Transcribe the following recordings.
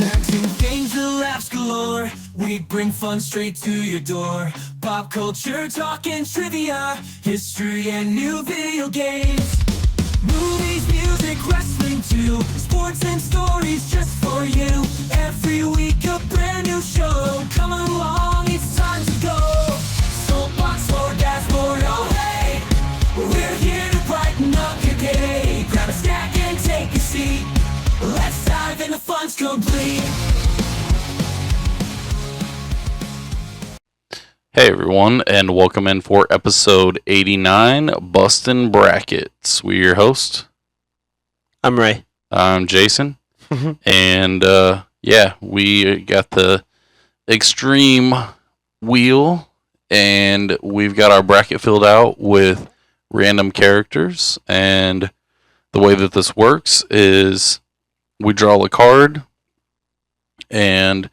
Parenting games and laughs galore. We bring fun straight to your door. Pop culture, talk and trivia, history and new video games. Movies, music, wrestling too. Sports and stories just for you. Every week a brand new show. Come along, it's time to go. Soapbox or dashboard, oh hey. We're here to brighten up your day. Grab a snack and take a seat. Let's dive in, the fun's complete. Hey everyone, and welcome in for episode 89, Bustin' Brackets. We're your host. I'm Ray. I'm Jason. And we got the extreme wheel, and we've got our bracket filled out with random characters. And the way that this works is we draw a card, and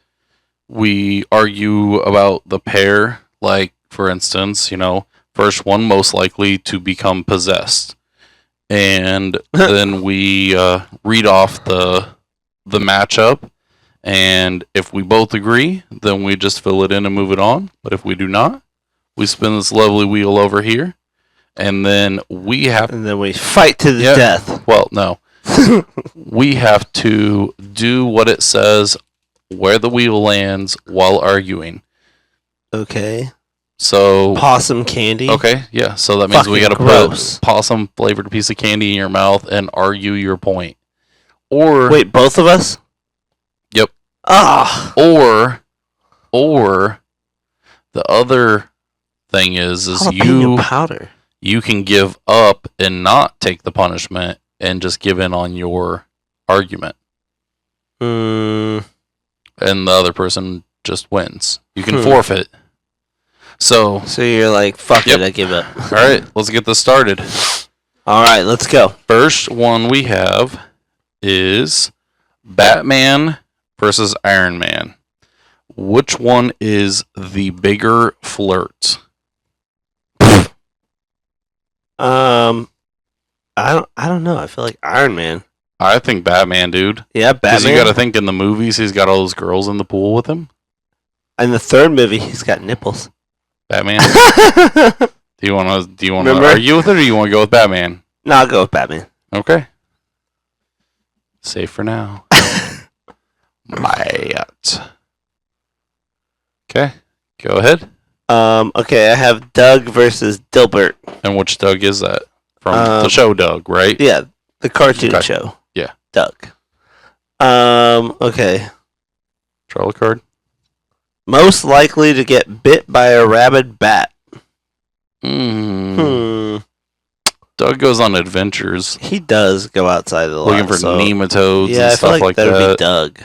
we argue about the pair. Like, for instance, first one most likely to become possessed. And then we read off the matchup. And if we both agree, then we just fill it in and move it on. But if we do not, we spin this lovely wheel over here. And then we fight to the death. Well, no. We have to do what it says where the wheel lands while arguing. Okay. So possum candy. Okay, yeah. So that means we got to put possum flavored piece of candy in your mouth and argue your point. Or wait, both of us? Yep. Or the other thing is powder. You can give up and not take the punishment and just give in on your argument. And the other person just wins. You can forfeit. So you're like, fuck it, I give up. All right, let's get this started. All right, let's go. First one we have is Batman versus Iron Man. Which one is the bigger flirt? I don't know. I feel like Iron Man. I think Batman, dude. Yeah, Batman. Because you got to think, in the movies, he's got all those girls in the pool with him. In the third movie, he's got nipples. Batman. Do you want to argue with it, or do you want to go with Batman? No, I'll go with Batman. Okay. Safe for now. Matt. Okay, go ahead. Okay, I have Doug versus Dilbert. And which Doug is that? From the show Doug, right? Yeah, the cartoon show. Yeah. Doug. Okay. Draw a card. Most likely to get bit by a rabid bat. Doug goes on adventures. He does go outside a lot. Looking for nematodes and stuff like that. Yeah, I feel like that would be Doug.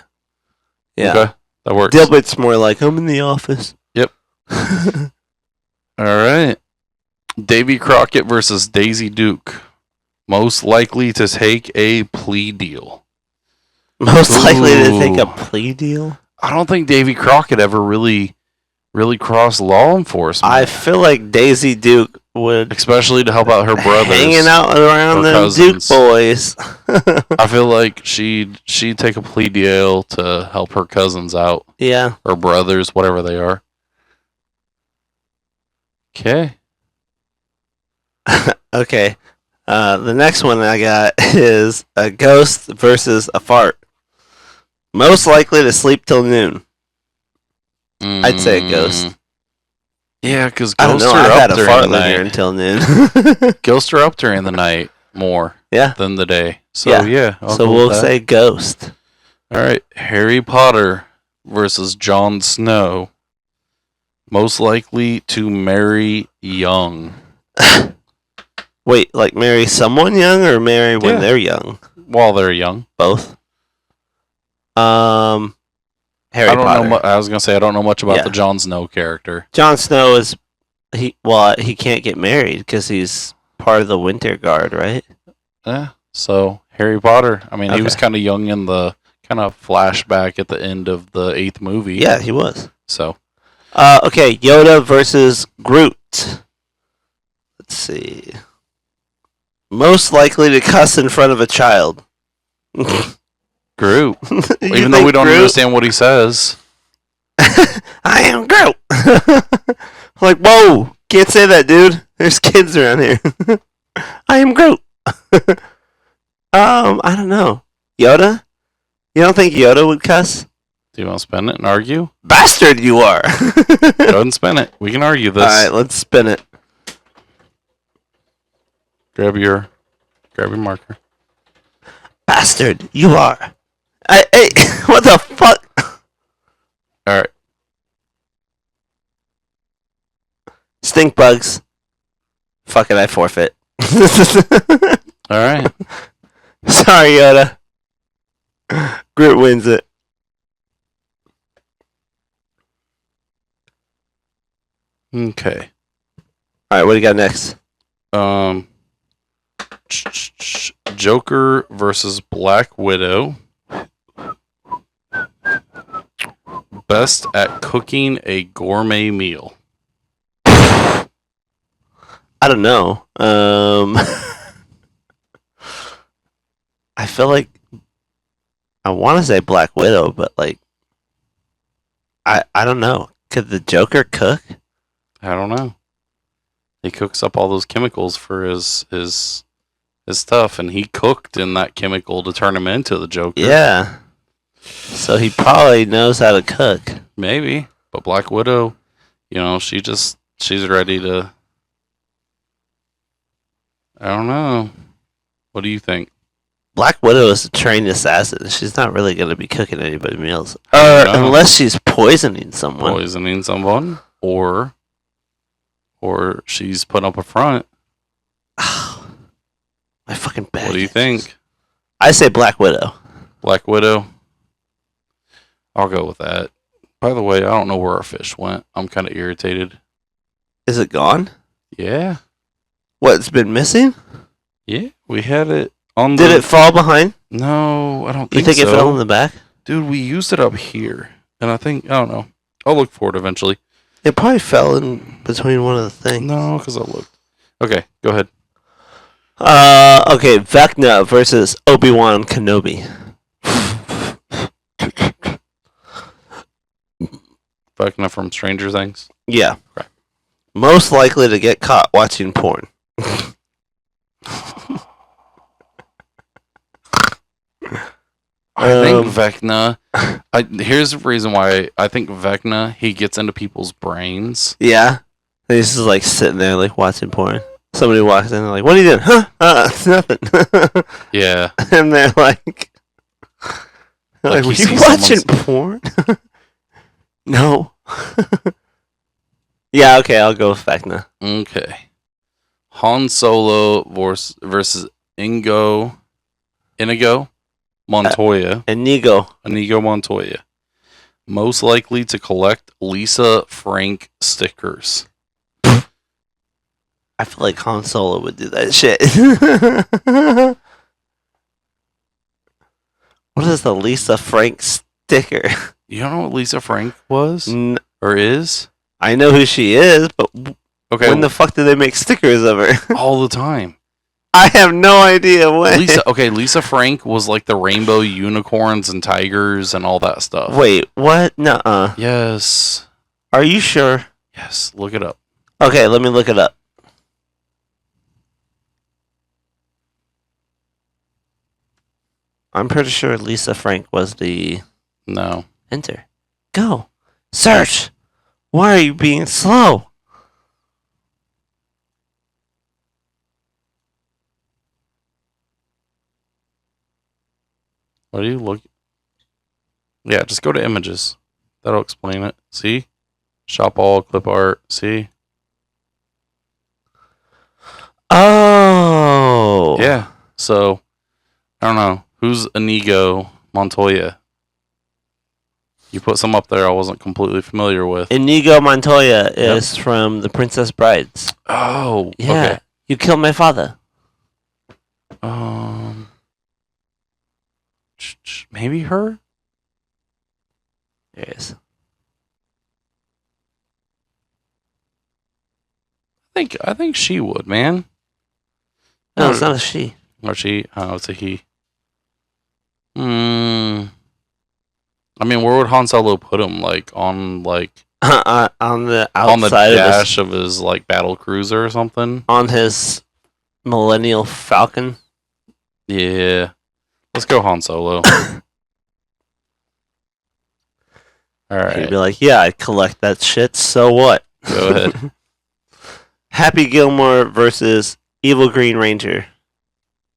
Yeah. Okay, that works. Dilbert's more like, I'm in the office. Yep. All right. Davy Crockett versus Daisy Duke. Most likely to take a plea deal. Most likely to take a plea deal? I don't think Davy Crockett ever really crossed law enforcement. I feel like Daisy Duke would, especially to help out her brothers, hanging out around them Duke boys. I feel like she'd take a plea deal to help her cousins out. Yeah, or brothers, whatever they are. Okay. Okay. The next one I got is a ghost versus a fart. Most likely to sleep till noon. I'd say a ghost. Yeah, because ghosts are up during the night until noon. Ghosts are up during the night more than the day. So yeah. So we'll say ghost. All right, Harry Potter versus Jon Snow. Most likely to marry young. Wait, like marry someone young or marry when they're young? While they're young. Both. Harry Potter. I was gonna say I don't know much about the Jon Snow character. Jon Snow is he can't get married because he's part of the Winter Guard, right? Yeah. So Harry Potter. I mean, he was kind of young in the kind of flashback at the end of the 8th movie. Yeah, he was. So. Okay, Yoda versus Groot. Let's see. Most likely to cuss in front of a child. Groot. You Even though think we don't Groot? understand what he says. I am Groot. Like, whoa, can't say that, dude. There's kids around here. I am Groot. I don't know. Yoda? You don't think Yoda would cuss? Do you want to spin it and argue? Bastard, you are. Go ahead and spin it. We can argue this. All right, let's spin it. Grab your marker. Bastard, you are. Hey, what the fuck? All right. Stink bugs. Fuck it, I forfeit. All right. Sorry, Yoda. Groot wins it. Okay. All right, what do you got next? Joker versus Black Widow. Best at cooking a gourmet meal. I don't know. I feel like I want to say Black Widow, but like, I don't know. Could the Joker cook? I don't know. He cooks up all those chemicals for his stuff, and he cooked in that chemical to turn him into the Joker. Yeah. So he probably knows how to cook. Maybe. But Black Widow, she's ready to. I don't know. What do you think? Black Widow is a trained assassin. She's not really going to be cooking anybody meals. Unless she's poisoning someone. Poisoning someone, or she's putting up a front. My fucking bad. What do you think? I say Black Widow. Black Widow? I'll go with that. By the way, I don't know where our fish went. I'm kind of irritated. Is it gone? Yeah. What, it's been missing? Yeah, we had it on Did it fall behind? No, I don't You think so. think it fell in the back? Dude, we used it up here. And I don't know. I'll look for it eventually. It probably fell in between one of the things. No, because I looked. Okay, go ahead. Okay, Vecna versus Obi-Wan Kenobi. Vecna from Stranger Things? Yeah. Okay. Most likely to get caught watching porn. I think Vecna. Here's the reason why I think Vecna. He gets into people's brains. Yeah. He's just like sitting there like watching porn. Somebody walks in and they're like, "What are you doing?" Huh? It's nothing. Yeah. And they're like, "Were you you see watching porn?" No. Yeah. Okay, I'll go with Vecna. Okay. Han Solo versus Inigo Montoya. Inigo Montoya. Most likely to collect Lisa Frank stickers. I feel like Han Solo would do that shit. What is the Lisa Frank sticker? You don't know what Lisa Frank was? Or is? I know who she is, but Okay. when the fuck do they make stickers of her? All the time. I have no idea when. Lisa Frank was like the rainbow unicorns and tigers and all that stuff. Wait, what? Nuh-uh. Yes. Are you sure? Yes, look it up. Okay, let me look it up. I'm pretty sure Lisa Frank was the... No. Enter. Go. Search. Why are you being slow? What do you look? Yeah, just go to images. That'll explain it. See? Shop all, clip art. See? Oh. Yeah. So, I don't know. Who's Inigo Montoya? You put some up there I wasn't completely familiar with. Inigo Montoya is from The Princess Brides. Oh, Yeah. okay. You killed my father. Maybe her? There it is. I think she would, man. No, it's not a she. Or she? Oh, it's a he. Hmm. I mean, where would Han Solo put him? Like on like on the on the outside of dash of his like battle cruiser or something? on his Millennial Falcon. Yeah. Let's go Han Solo. All He'd right. be like, "Yeah, I collect that shit. So what?" Go ahead. Happy Gilmore versus Evil Green Ranger.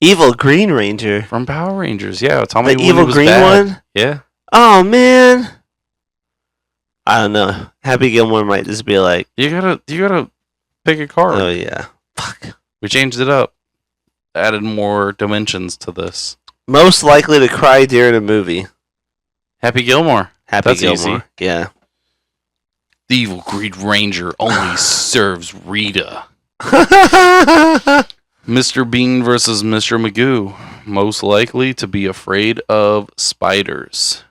Evil Green Ranger. From Power Rangers. Yeah, tell me The when he evil was green bad. one? Yeah. Oh man. I don't know. Happy Gilmore might just be like, You gotta pick a card. oh yeah. Fuck. We changed it up. Added more dimensions to this. Most likely to cry during a movie. Happy Gilmore. Happy That's Gilmore. easy. Yeah. The Evil Green Ranger only serves Rita. Mr. Bean versus Mr. Magoo. Most likely to be afraid of spiders.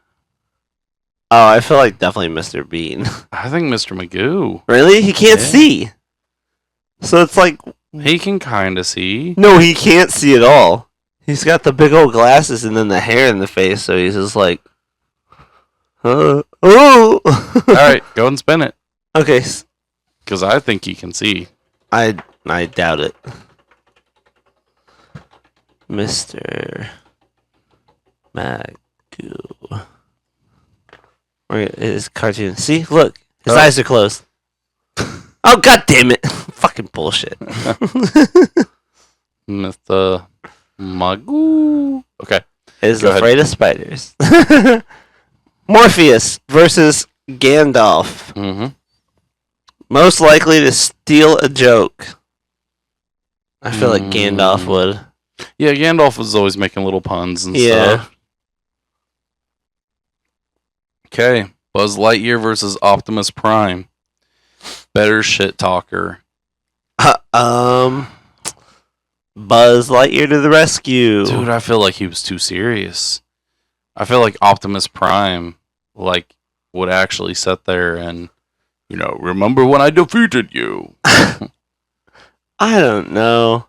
Oh, I feel like definitely Mr. Bean. I think Mr. Magoo. Really? He can't Yeah. see. So it's like, He can kind of see. no, he can't see at all. He's got the big old glasses and then the hair in the face, so he's just like, oh. All right, go and spin it. Okay, Because I think he can see. I doubt it. Mr. Magoo. Where is cartoon? See, look, his Oh. eyes are closed. Oh, god damn it! Fucking bullshit. Mr. Magoo. Okay. Is Go ahead. afraid of spiders. Morpheus versus Gandalf. Mm-hmm. Most likely to steal a joke. I feel like Gandalf would. Yeah, Gandalf was always making little puns and Yeah. stuff. Okay. Buzz Lightyear versus Optimus Prime. Better shit talker. Buzz Lightyear to the rescue. Dude, I feel like he was too serious. I feel like Optimus Prime, like, would actually sit there and, you know, remember when I defeated you? I don't know.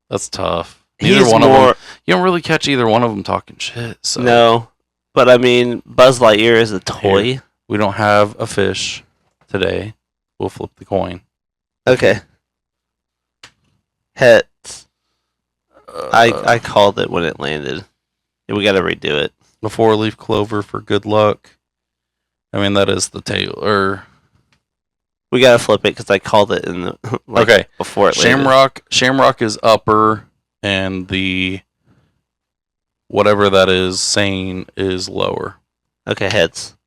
That's tough. He's Neither one of more them. You don't really catch either one of them talking shit. So no, but I mean, Buzz Lightyear is a toy. Here. We don't have a fish today. We'll flip the coin. Okay. Heads. I called it when it landed. We gotta redo it. The 4-leaf clover for good luck. I mean, that is the tail. Or We gotta flip it because I called it in the okay, before it landed. Shamrock is upper, and the whatever that is saying is lower. Okay, heads.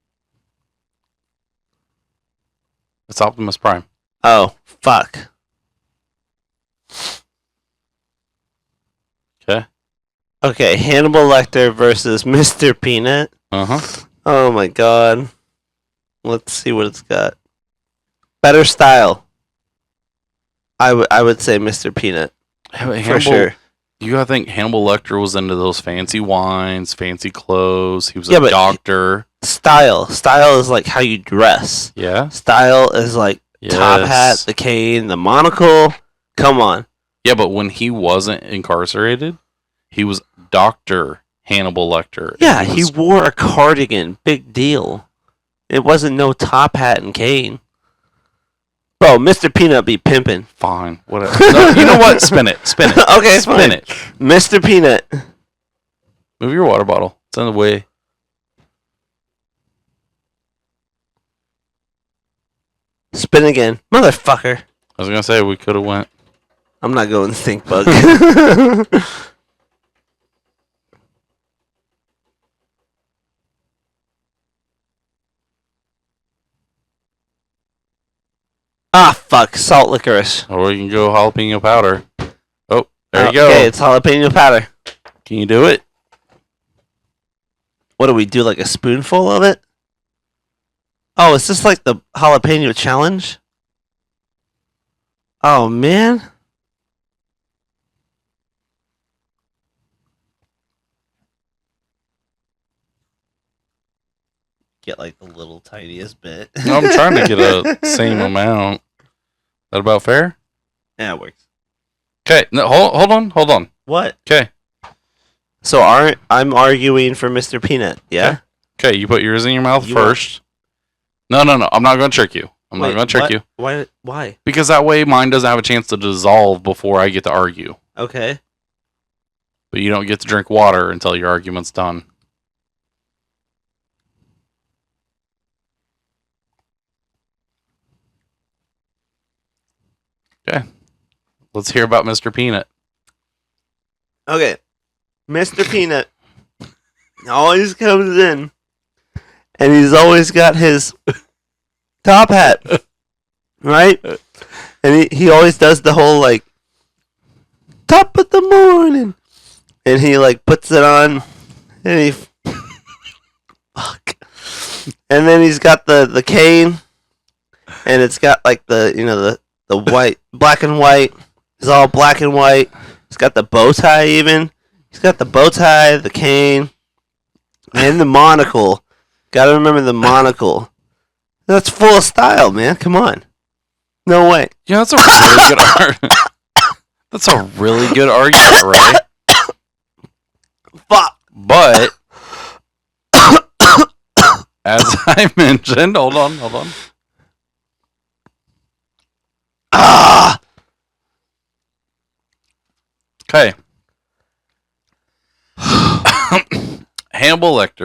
It's Optimus Prime. Oh, fuck. Okay. Okay, Hannibal Lecter versus Mr. Peanut. Uh huh. Oh my god. Let's see what it's got. Better style. I would say Mr. Peanut. For sure. You gotta think Hannibal Lecter was into those fancy wines, fancy clothes. He was Yeah, a but doctor. Style. Style is like how you dress. Yeah. Style is like top hat, Yes. the cane, the monocle. Come on. Yeah, but when he wasn't incarcerated, he was Dr. Hannibal Lecter. and Yeah, he was- wore a cardigan. Big deal. It wasn't no top hat and cane. Bro, Mr. Peanut be pimping. fine. Whatever. No, you know what? Spin it. Spin it. Okay, Spin fine. it. Mr. Peanut. Move your water bottle. It's in the way. Spin again. Motherfucker. I was gonna say we could have went. I'm not going think bug. Ah, fuck. Salt licorice. Or we can go jalapeno powder. Oh, there you Okay, go. it's jalapeno powder. Can you do it? What do we do? Like a spoonful of it? Oh, is this like the jalapeno challenge? Oh, man. Get like the little tiniest bit. No, I'm trying to get a same amount. That about fair? Yeah, it works. Okay. No, hold on. What? Okay. So I'm arguing for Mr. Peanut, yeah? Okay. Okay, you put yours in your mouth You first. No. I'm not going to trick you. I'm not going to trick you. Why? Because that way mine doesn't have a chance to dissolve before I get to argue. Okay. But you don't get to drink water until your argument's done. Okay. Let's hear about Mr. Peanut. Okay. Mr. Peanut always comes in, and he's always got his top hat, right? And he always does the whole, like, top of the morning. And he, like, puts it on, and he... Fuck. And then he's got the cane, and it's got, like, the white, black and white. It's all black and white. He's got the bow tie even. He's got the bow tie, the cane, and the monocle. Gotta remember the monocle. That's full of style, man. Come on. No way. Yeah, that's a really good argument. That's a really good argument, right? Fuck. But as I mentioned, hold on. Ah! Okay. Hannibal Lecter.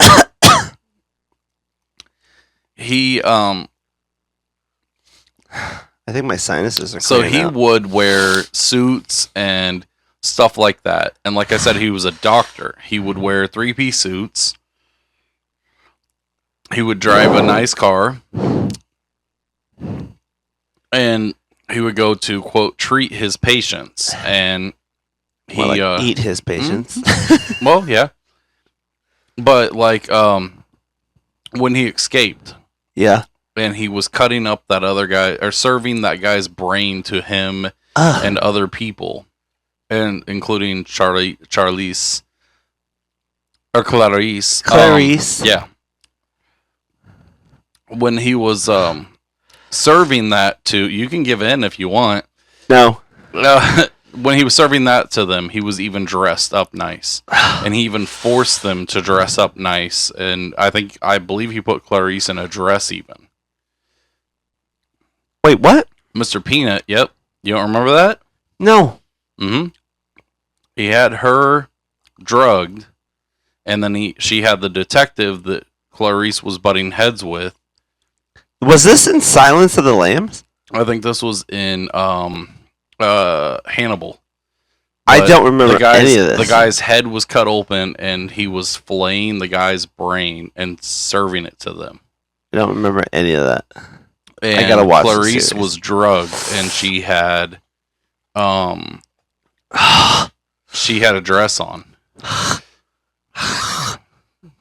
He I think my sinuses are so clearing he out. would wear suits and stuff like that. And like I said, he was a doctor. He would wear 3-piece suits. He would drive a nice car. And he would go to, quote, treat his patients. And he Well, like, eat his patients. well, yeah. But like when he escaped Yeah. and he was cutting up that other guy or serving that guy's brain to him and other people, and including Charlize or Clarice. Clarice. Yeah. When he was serving that to, you can give in if you want. No. When he was serving that to them, he was even dressed up nice. And he even forced them to dress up nice. And I believe he put Clarice in a dress even. Wait, what? Mr. Peanut, yep. You don't remember that? No. Mm-hmm. He had her drugged, and then she had the detective that Clarice was butting heads with. Was this in Silence of the Lambs? I think this was in Hannibal. I But don't remember any of this. The guy's head was cut open, and he was filleting the guy's brain and serving it to them. I don't remember any of that. And I gotta watch the Clarice series. was drugged, and she had a dress on.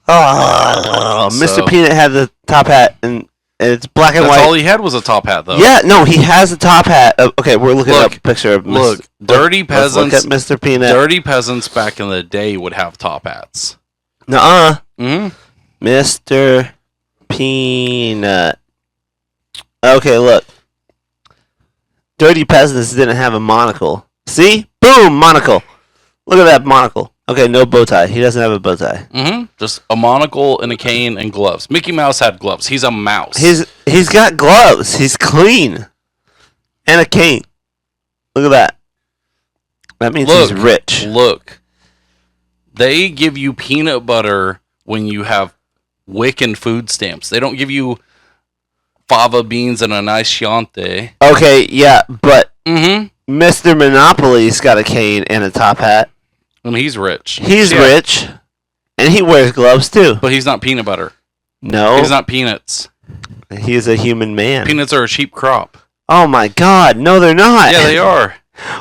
Oh, So- Mr. Peanut had the top hat, and it's black and That's white. all he had was a top hat, though. Yeah, no, he has a top hat. Okay, we're looking up a picture of Look, dirty Let's look peasants. at Mr. Peanut. Dirty peasants back in the day would have top hats. Nuh-uh. Mm-hmm. Mr. Peanut. Okay, look. Dirty peasants didn't have a monocle. See? Boom, monocle. Look at that monocle. Okay, no bow tie. He doesn't have a bow tie. Mm-hmm. Just a monocle and a cane and gloves. Mickey Mouse had gloves. He's a mouse. He's got gloves. He's clean. And a cane. Look at that. That means he's rich. Look. They give you peanut butter when you have Wiccan food stamps. They don't give you fava beans and a nice Chianti. Okay, yeah, but Mm-hmm. Mr. Monopoly's got a cane and a top hat. And he's rich. He's Yeah. rich. And he wears gloves too. But he's not peanut butter. No. He's not peanuts. He's a human man. Peanuts are a cheap crop. Oh my god, no they're not. Yeah, they are.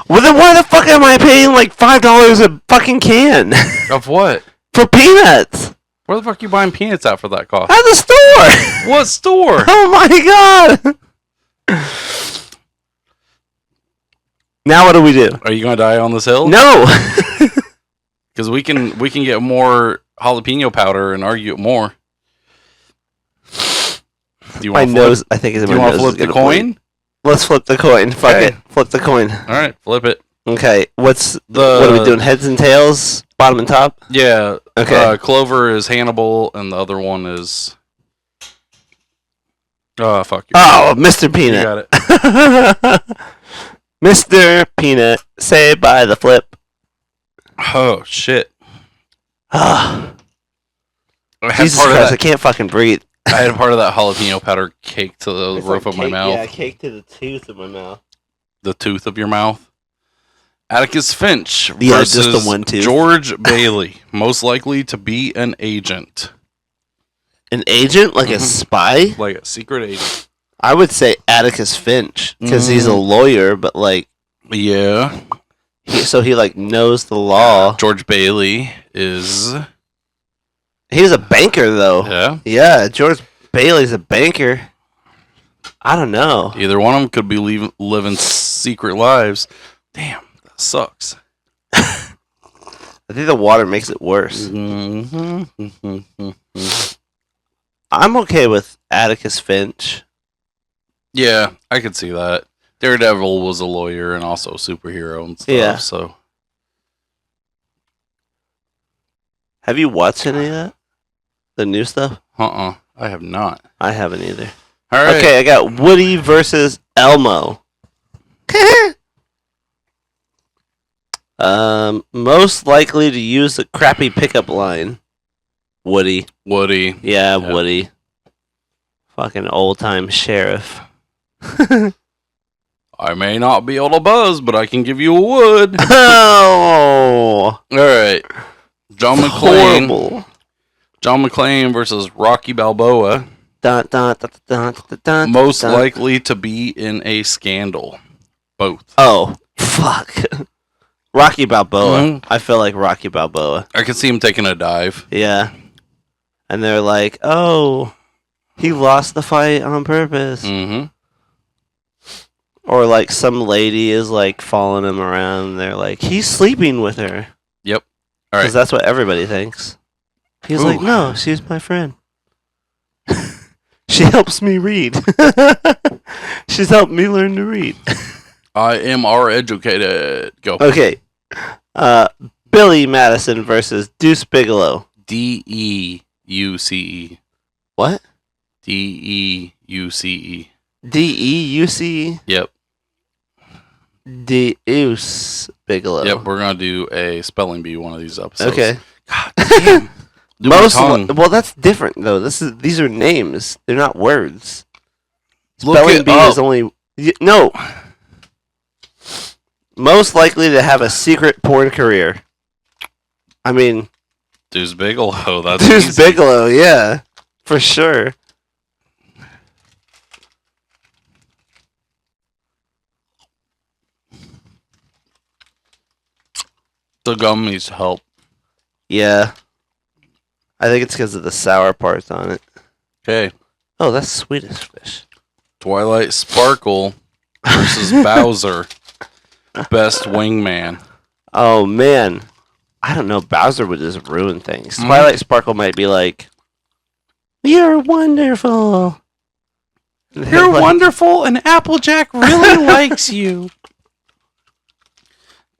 Well then why the fuck am I paying like $5 a fucking can? Of what? For peanuts? Where the fuck are you buying peanuts at for that cost? At the store! What store? Oh my god! Now what do we do? Are you gonna die on this hill? No! Because we can get more jalapeno powder and argue it more. Do you My want nose, I think it's Do you my want to nose is flip the gonna bleed. coin? Let's flip the coin. Fuck Okay. it. Flip the coin. All right, flip it. Okay, what are we The doing? Heads and tails? bottom and top? Yeah. Okay. Clover is Hannibal, and the other one is. Oh, fuck you. Oh, Mr. You Peanut. got it. Mr. Peanut, saved by the flip. Oh, shit. Ah, I had Jesus part of Christ, I that. can't fucking breathe. I had part of that jalapeno powder cake to the roof of my mouth. Yeah, cake to the tooth of my mouth. The tooth of your mouth. Atticus Finch Yeah, versus just the one tooth. George Bailey, most likely to be an agent, An agent? Like a spy? like a secret agent. I would say Atticus Finch, because he's a lawyer, but like, Yeah. he like knows the law. George Bailey is. He's a banker, though. Yeah. Yeah, George Bailey's a banker. I don't know. Either one of them could be living secret lives. Damn, that sucks. I think the water makes it worse. Mm-hmm. I'm okay with Atticus Finch. Yeah, I could see that. Daredevil was a lawyer and also a superhero and stuff. Yeah. So Have you watched any of that? The new stuff? I have not. I haven't either. All right. Okay, I got Woody versus Elmo. Most likely to use the crappy pickup line. Woody. Woody. Yeah, Yeah. Woody. Fucking old time sheriff. I may not be able to buzz, but I can give you a wood. Oh, All right. John McClane. horrible. John McClane versus Rocky Balboa. Dun, dun, dun, dun, dun, dun, Most dun. likely to be in a scandal. Both. Oh, fuck. Rocky Balboa. Mhm. I feel like Rocky Balboa. I could see him taking a dive. Yeah. And they're like, oh, he lost the fight on purpose. Mm-hmm. Or like some lady is like following him around. And they're like, he's sleeping with her. Yep. All Because right. that's what everybody thinks. He's Ooh. like, no, she's my friend. She helps me read. She's helped me learn to read. I am educated. Go. Okay. Billy Madison versus Deuce Bigelow. DEUCE. What? DEUCE. DEUC? Yep. Deuce Bigelow. Yep. We're gonna do a spelling bee one of these episodes. Okay. God damn. Do my tongue. Well, that's different though. These are names. They're not words. Look Spelling it bee up. is only no. Most likely to have a secret porn career. I mean, Deuce Bigelow. That's Deuce easy. Bigelow, yeah, for sure. The gum needs help. Yeah, I think it's because of the sour parts on it. Okay. Oh, that's Swedish fish. Twilight Sparkle versus Bowser. Best wingman. Oh man, I don't know. Bowser would just ruin things. Twilight Sparkle might be like, "You're wonderful. You're Like, wonderful, and Applejack really likes you.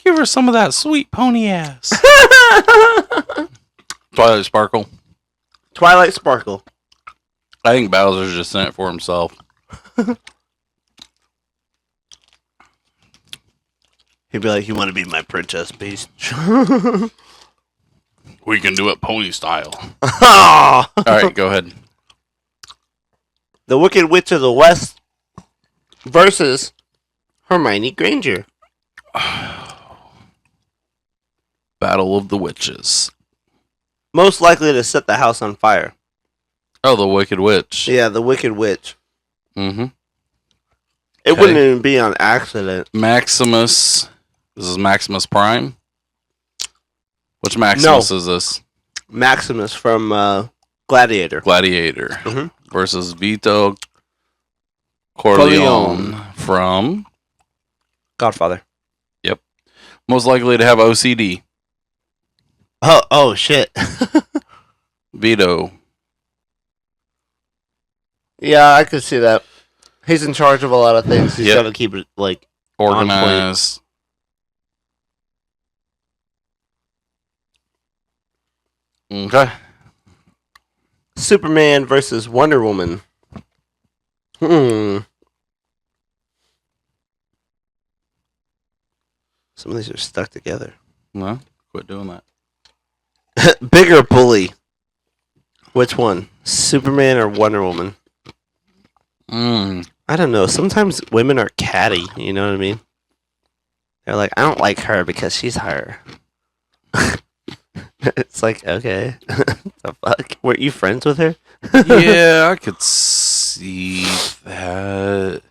Give her some of that sweet pony ass." Twilight Sparkle. Twilight Sparkle. I think Bowser's just in it for himself. He'd be like, "You want to be my princess, beast?" We can do it pony style. Oh! All right, go ahead. The Wicked Witch of the West versus Hermione Granger. Battle of the Witches. Most likely to set the house on fire. Oh, the Wicked Witch. Yeah, the Wicked Witch. Mm-hmm. It Okay. wouldn't even be on accident. Maximus. This is Maximus Prime. Which Maximus is this? Maximus from Gladiator. Gladiator Mhm. versus Vito Corleone from Godfather. most likely to have OCD. Oh shit. Vito. Yeah, I could see that. He's in charge of a lot of things. He's Yep. got to keep it like. Organized. Okay. Superman versus Wonder Woman. Some of these are stuck together. No, quit doing that. Bigger bully. Which one? Superman or Wonder Woman? I don't know. Sometimes women are catty. You know what I mean? They're like, I don't like her because she's her. It's like, okay. The fuck? Weren't you friends with her? Yeah, I could see that.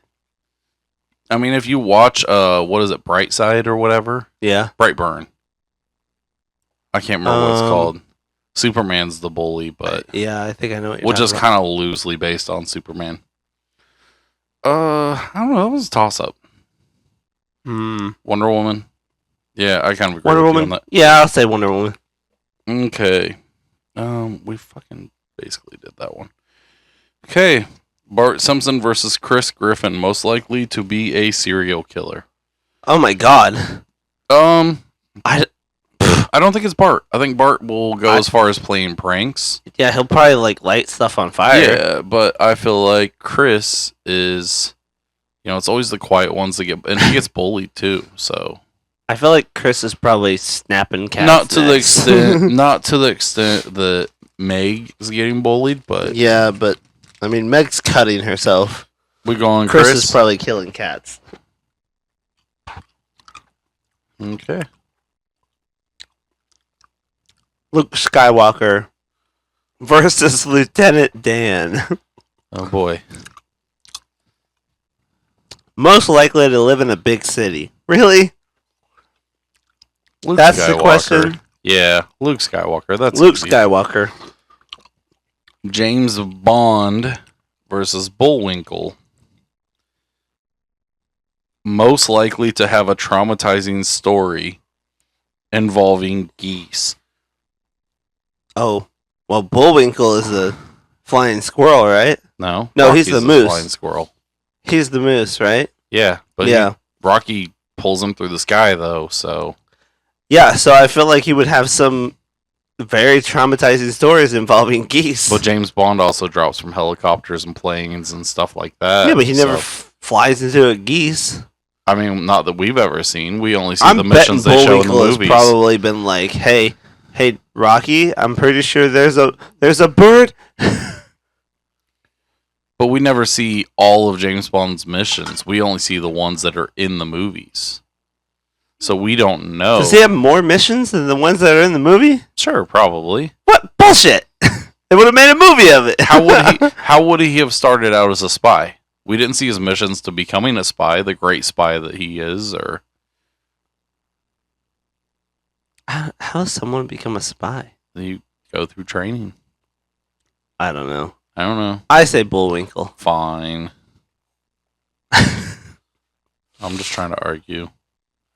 I mean, if you watch, what is it, Brightside or whatever? Yeah. Brightburn. I can't remember what it's called. Superman's the bully, but Yeah, I think I know what you're which is talking kind of loosely based on Superman. I don't know. That was a toss-up. about. Wonder Woman. Yeah, I kind of agree Wonder with you Woman? on Yeah, I'll say Wonder Woman. that. Okay. We fucking basically did that one. Okay. Bart Simpson versus Chris Griffin, most likely to be a serial killer. Oh my god. I don't think it's Bart. I think Bart will go as far as playing pranks. Yeah, he'll probably like light stuff on fire. Yeah, but I feel like Chris is, it's always the quiet ones that get, and he gets bullied too. So I feel like Chris is probably snapping cats. not to the extent that Meg is getting bullied, but Yeah, but I mean, Meg's cutting herself. we go on Chris Chris. is probably killing cats. Okay. Luke Skywalker versus Lieutenant Dan. Oh boy. Most likely to live in a big city. Really? Luke That's the Skywalker. question? Yeah, Luke Skywalker. That's Luke easy. Skywalker. James Bond versus Bullwinkle. Most likely to have a traumatizing story involving geese. Oh, well, Bullwinkle is a flying squirrel, right? No, No, he's Rocky's the a moose. flying squirrel. He's the moose, right? Yeah, but Yeah. Rocky pulls him through the sky though. So Yeah, so I feel like he would have some very traumatizing stories involving geese. but James Bond also drops from helicopters and planes and stuff like that. Yeah, but he never so- flies into a geese. I mean, not that we've ever seen. We only see I'm the betting missions they show in the Bullwinkle has movies. probably been like, hey, Rocky, I'm pretty sure there's a bird. But we never see all of James Bond's missions. We only see the ones that are in the movies. So we don't know. Does he have more missions than the ones that are in the movie? Sure, probably. What bullshit! They would have made a movie of it. How would he have started out as a spy? We didn't see his missions to becoming a spy, the great spy that he is, or How does someone become a spy? you go through training. I don't know. I don't know. I say Bullwinkle. Fine. I'm just trying to argue.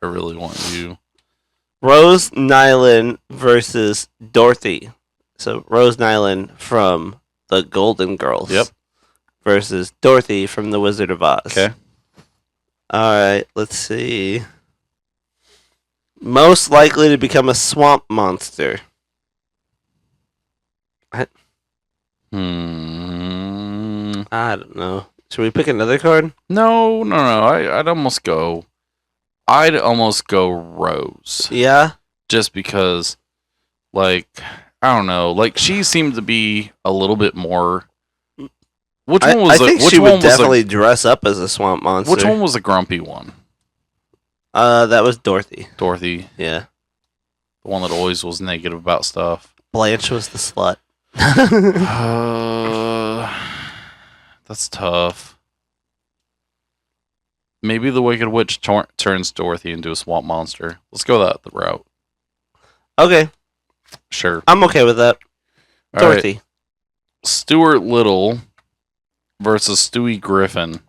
I really want you. Rose Nyland versus Dorothy. So Rose Nyland from the Golden Girls. Yep. Versus Dorothy from the Wizard of Oz. Okay. Alright, let's see. Most likely to become a swamp monster. Hmm. I don't know. Should we pick another card? No. I'd almost go Rose. Yeah. Just because, like, I don't know. Like, she seemed to be a little bit more. Which one was I think which she one would was definitely dress up as a swamp monster. which one was the grumpy one? That was Dorothy. Dorothy, Yeah. the one that always was negative about stuff. Blanche was the slut. That's tough. Maybe the Wicked Witch turns Dorothy into a swamp monster. Let's go the route. Okay, Sure. I'm okay with that. All Dorothy. right. Stuart Little versus Stewie Griffin.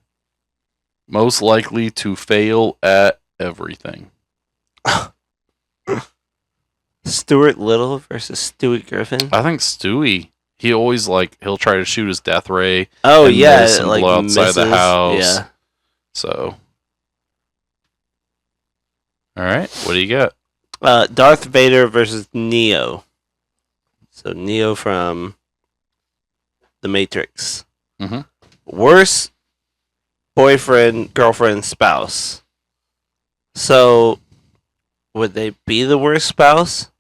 Most likely to fail at everything. Stuart Little versus Stewie Griffin. I think Stewie. He always he'll try to shoot his death ray. Oh and yeah, miss and like blow outside the misses. house. Yeah. So. All right. What do you got? Darth Vader versus Neo. So Neo from The Matrix. Mm-hmm. Worst boyfriend, girlfriend, spouse. So, would they be the worst spouse?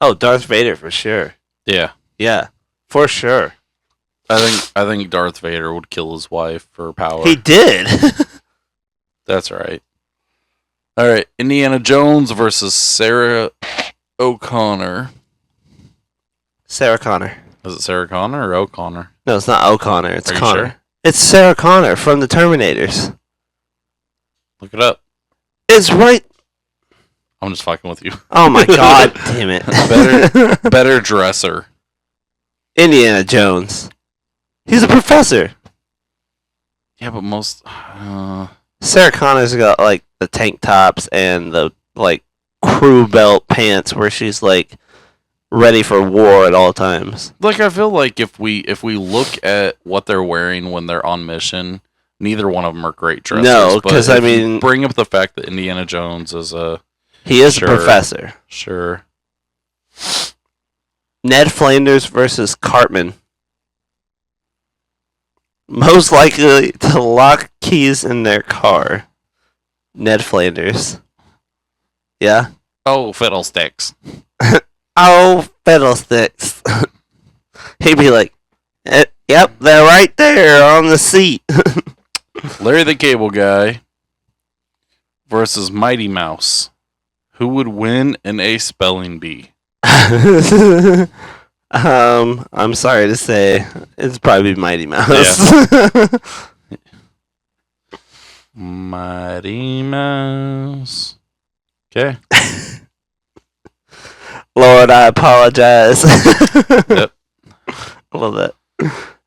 Oh, Darth Vader for sure. Yeah. Yeah, for sure. I think Darth Vader would kill his wife for power. He did. That's right. All right, Indiana Jones versus Sarah O'Connor. Sarah Connor. Is it Sarah Connor or O'Connor? No, it's not O'Connor. It's Are you Connor. sure? It's Sarah Connor from the Terminators. Look it up. It's right. I'm just fucking with you. Oh my god, damn it. Better dresser. Indiana Jones. He's a professor. Yeah, but most. Sarah Connor's got like the tank tops and the like crew belt pants where she's like ready for war at all times. Like, I feel like if we look at what they're wearing when they're on mission, neither one of them are great dressers. No, But 'cause if I you mean- bring up the fact that Indiana Jones is a He is Sure. a professor. sure. Ned Flanders versus Cartman. Most likely to lock keys in their car. Ned Flanders. Yeah? Oh, fiddlesticks. Oh, fiddlesticks. He'd be like, yep, they're right there on the seat. Larry the Cable Guy versus Mighty Mouse. Who would win in a spelling bee? I'm sorry to say, it's probably Mighty Mouse. Mighty Mouse. Okay. Lord, I apologize. Yep. I love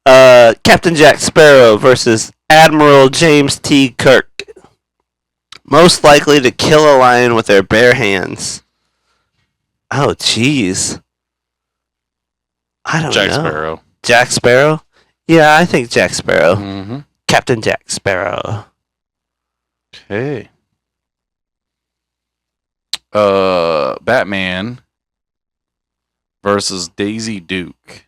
that. Captain Jack Sparrow versus Admiral James T. Kirk. Most likely to kill a lion with their bare hands. Oh, jeez. I don't Jack know. Sparrow. Jack Sparrow? Yeah, I think Jack Sparrow. Mm-hmm. Captain Jack Sparrow. Okay. Batman versus Daisy Duke.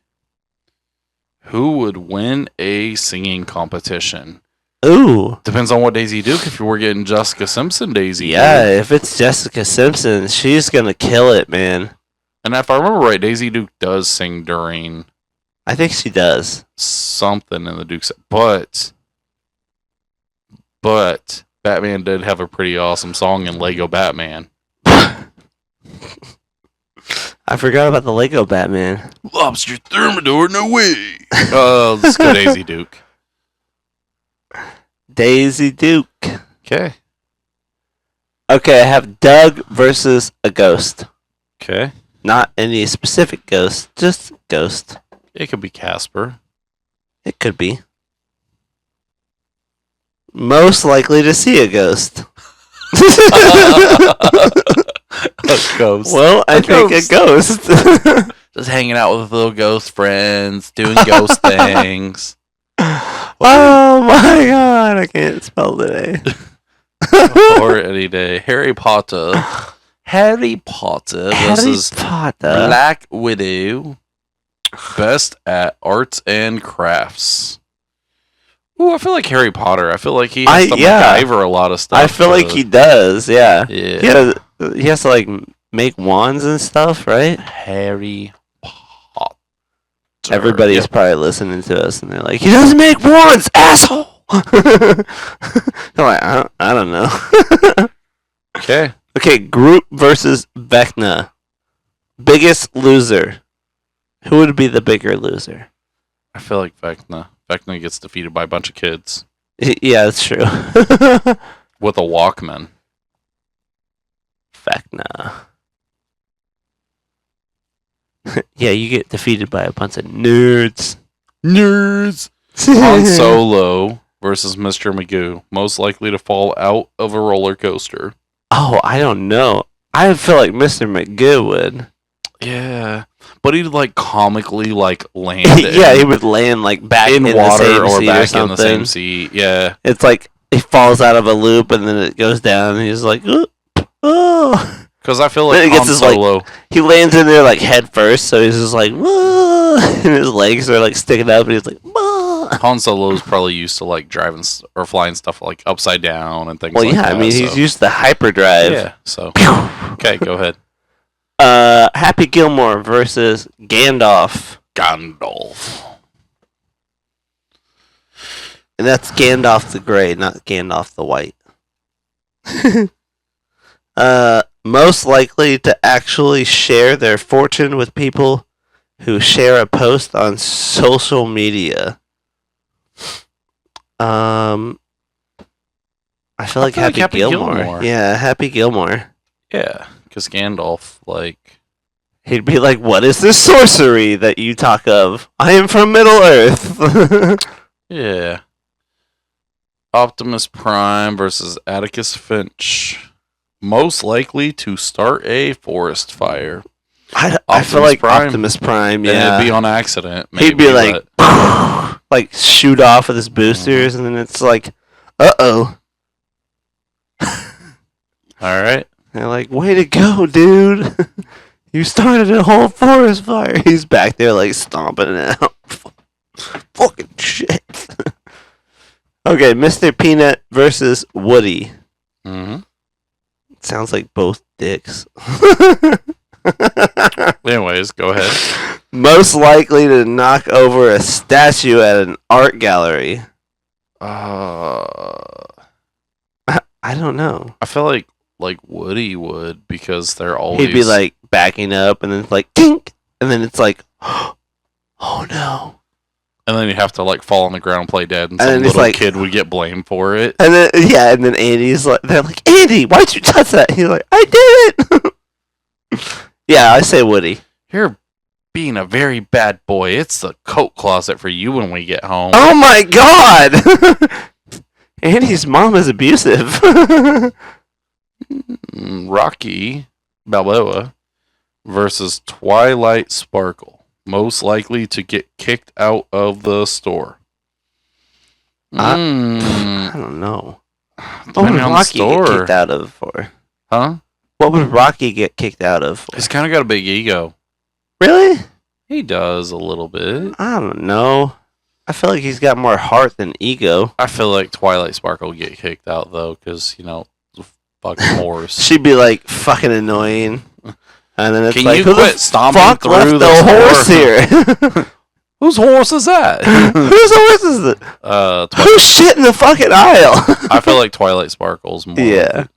Who would win a singing competition? Ooh. Depends on what Daisy Duke. If you were getting Jessica Simpson Daisy Yeah, Duke. if it's Jessica Simpson, she's gonna kill it, man. And if I remember right, Daisy Duke does sing during I think she does. something in the Duke's. But Batman did have a pretty awesome song in Lego Batman. I forgot about the Lego Batman. Lobster Thermidor, no way. Oh, let's go Daisy Duke. Daisy Duke. Okay. Okay, I have Doug versus a ghost. Okay. Not any specific ghost, just ghost. It could be Casper. It could be. Most likely to see a ghost. A ghost. Well, I think a ghost. Just hanging out with little ghost friends, doing ghost things. Oh my god, I can't spell today. Or any day. Harry Potter. Harry Potter Harry versus Potter. Black Widow. Best at arts and crafts. Ooh, I feel like Harry Potter. I feel like he has to MacGyver a lot of stuff. I feel like he does, yeah. Yeah. He has to like make wands and stuff, right? Harry Potter. Everybody's probably listening to us and they're like, he doesn't make wands, asshole! I'm like, I don't know. Okay. Okay, Groot versus Vecna. Biggest loser. Who would be the bigger loser? I feel like Vecna. Vecna gets defeated by a bunch of kids Yeah, that's true. with a Walkman. Vecna. Yeah, you get defeated by a bunch of nerds. Nerds. Han Solo versus Mr. Magoo. Most likely to fall out of a roller coaster. Oh, I don't know. I feel like Mr. McGoo would. Yeah. But he'd like comically like land Yeah, he would land like back in in water the same or seat back in the same something. seat. Yeah. It's like he falls out of a loop and then it goes down and he's like, oh. Because I feel like Then he Han gets his, Solo. he lands in there like head first, so he's just like, "Whoa," and his legs are like sticking up, and he's like, "Whoa." Han Solo's probably used to like driving or flying stuff like upside down and things Well, like yeah, that. I mean, he's used the hyperdrive. Yeah, so. Okay, go ahead. Happy Gilmore versus Gandalf. Gandalf. And that's Gandalf the Grey, not Gandalf the White. Most likely to actually share their fortune with people who share a post on social media. I feel like Happy Gilmore. Yeah, Happy Gilmore. Yeah, because Gandalf, like... He'd be like, "What is this sorcery that you talk of? I am from Middle Earth." Yeah. Optimus Prime versus Atticus Finch. Most likely to start a forest fire. I feel like Optimus Prime, yeah. And it'd be on accident, maybe. He'd be like, like shoot off with his boosters, and then it's like, uh-oh. Alright. They're like, way to go, dude. You started a whole forest fire. He's back there like stomping it out. Fucking shit. Okay, Mr. Peanut versus Woody. Mm-hmm. Sounds like both dicks. Anyways, go ahead. Most likely to knock over a statue at an art gallery. I don't know. I feel like Woody would, because they're always... He'd be like backing up, and then it's like tink, and then it's like, oh no. And then you have to like fall on the ground and play dead, and And some then it's little like- kid would get blamed for it. And then and then Andy's like, they're like, "Andy, why'd you touch that?" He's like, "I did it." Yeah, I say Woody. You're being a very bad boy. It's the coat closet for you when we get home. Oh my god! Andy's mom is abusive. Rocky Balboa versus Twilight Sparkle. Most likely to get kicked out of the store. I don't know. What Depending would on the Rocky get store. kicked out of for? Huh? What would Rocky get kicked out of for? He's kind of got a big ego. Really? He does a little bit. I don't know. I feel like he's got more heart than ego. I feel like Twilight Sparkle would get kicked out, though, because, you know, it's a fucking horse. She'd be like fucking annoying. And then it's Can like, you who quit the stomping fuck through left the the horse store? here? Whose horse is that? Whose horse is it? Who's shit in the fucking aisle? I feel like Twilight Sparkle's more. Yeah.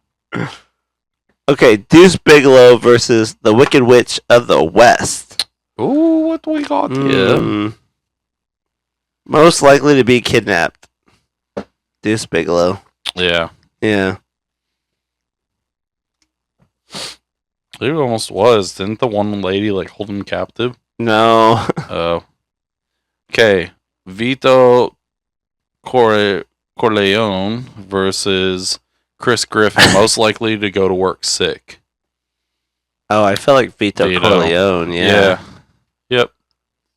Okay, Deuce Bigelow versus the Wicked Witch of the West. Ooh, what do we got here? Most likely to be kidnapped. Deuce Bigelow. Yeah. Yeah. It almost was. Didn't the one lady like hold him captive? No. Oh. Okay. Vito Corleone versus Chris Griffin. Most likely to go to work sick. Oh, I feel like Vito Corleone. Yeah. Yep.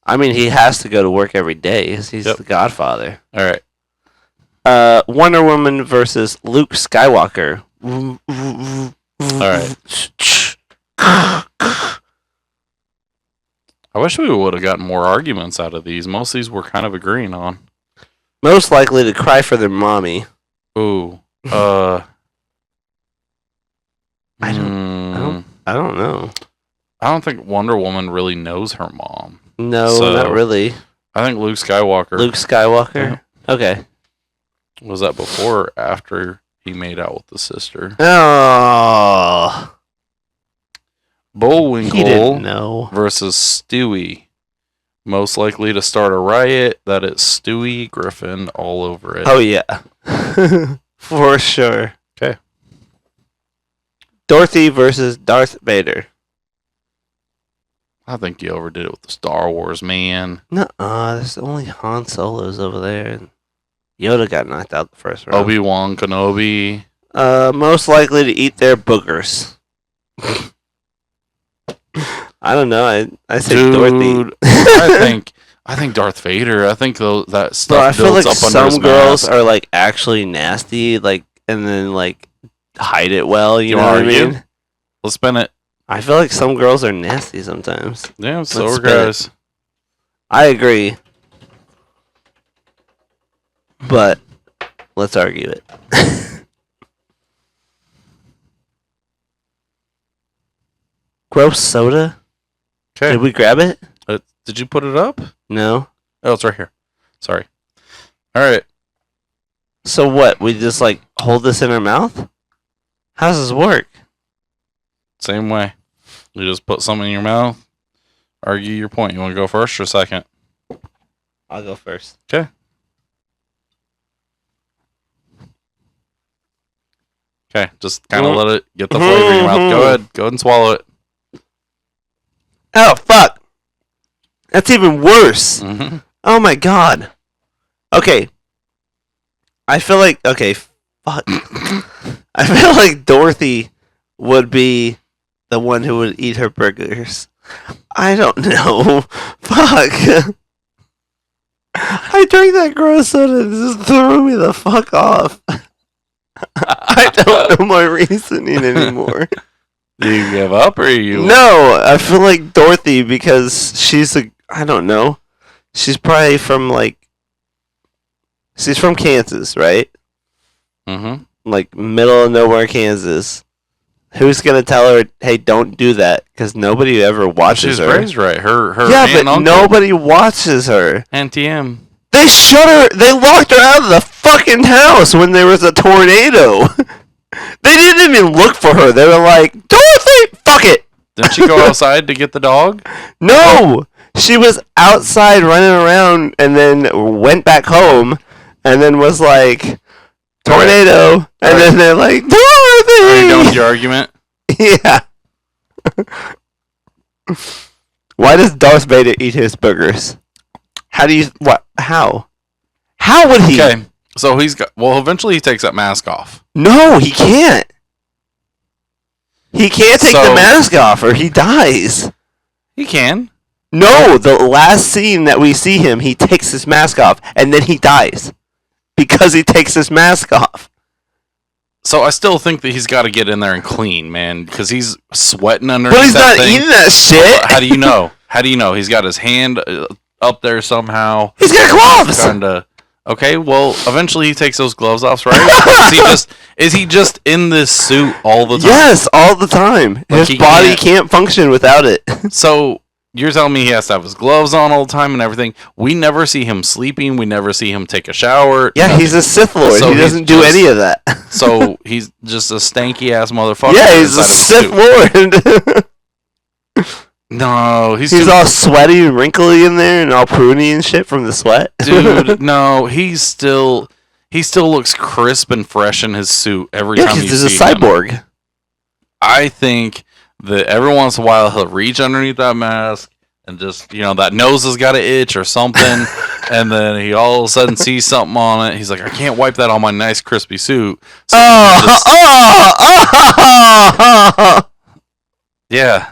I mean, he has to go to work every day. He's the Godfather. All right. Wonder Woman versus Luke Skywalker. All right. I wish we would have gotten more arguments out of these. Most of these we're kind of agreeing on. Most likely to cry for their mommy. Ooh. I don't know. I don't think Wonder Woman really knows her mom. No, So, not really. I think Luke Skywalker. Luke Skywalker? Okay. Was that before or after he made out with the sister? Oh. He didn't Bullwinkle know. versus Stewie. Most likely to start a riot. That is Stewie Griffin all over it. Oh, yeah. For sure. Okay. Dorothy versus Darth Vader. I think you overdid it with the Star Wars, man. Nuh-uh. There's only Han Solos over there. Yoda got knocked out the first round. Obi-Wan Kenobi. Most likely to eat their boogers. I don't know. I say Dorothy. I think Darth Vader. I think that Bro, stuff I feel builds like up under some his girls mask. are like actually nasty, like, and then like hide it well. You know wanna what I argue? mean? Let's spin it. I feel like some girls are nasty sometimes. Yeah, so Let's are spin it. guys. I agree. But let's argue it. Gross soda? Okay. Did we grab it? Did you put it up? No. Oh, it's right here. Sorry. All right. So what? We just like hold this in our mouth? How does this work? Same way. You just put something in your mouth. Argue your point. You want to go first or second? I'll go first. Okay. Okay. Just kind of let it get the flavor in your mouth. Go ahead. Go ahead and swallow it. Oh, fuck. That's even worse. Mm-hmm. Oh my god. Okay. I feel like, okay, fuck. I feel like Dorothy would be the one who would eat her burgers. I don't know. Fuck. I drank that gross soda and it just threw me the fuck off. I don't know my reasoning anymore. Do you give up or you? No, I feel like Dorothy because she's I don't know. She's probably from she's from Kansas, right? Mm-hmm. Like middle of nowhere, Kansas. Who's gonna tell her, "Hey, don't do that"? Because nobody ever watches She's her. raised right. Her Yeah, aunt but and uncle. nobody watches her. Auntie M. They shut her. They locked her out of the fucking house when there was a tornado. They didn't even look for her. They were like, "Dorothy, fuck it." Didn't she go outside to get the dog? No, she was outside running around and then went back home and then was like, tornado. And then they're like, Are you done with Dorothy! your argument? Yeah. Why does Darth Vader eat his burgers? How do you, what, how? How would he? Okay. So he's got. Well, eventually he takes that mask off. No, he can't. He can't take the So- mask off or he dies. He can. No, the last scene that we see him, he takes his mask off and then he dies because he takes his mask off. So I still think that he's got to get in there and clean, man, because he's sweating underneath But he's that not thing. eating that shit. How do you know? How do you know? He's got his hand up there somehow. He's got gloves. Kinda. Okay, well, eventually he takes those gloves off, right? Is he just in this suit all the time? Yes, all the time. Like His he body can't function without it. So you're telling me he has to have his gloves on all the time and everything? We never see him sleeping. We never see him take a shower. Yeah, he's a Sith Lord. So he he's doesn't do just- any of that. So he's just a stanky ass motherfucker. Yeah, he's a inside of a Sith suit. Lord. No, he's He's too- all sweaty and wrinkly in there and all pruny and shit from the sweat. dude. No, he still looks crisp and fresh in his suit every Yeah, time you because he's see a him. cyborg. I think that every once in a while he'll reach underneath that mask and just, that nose has got to itch or something, and then he all of a sudden sees something on it. He's like, I can't wipe that on my nice crispy suit. So he just- yeah,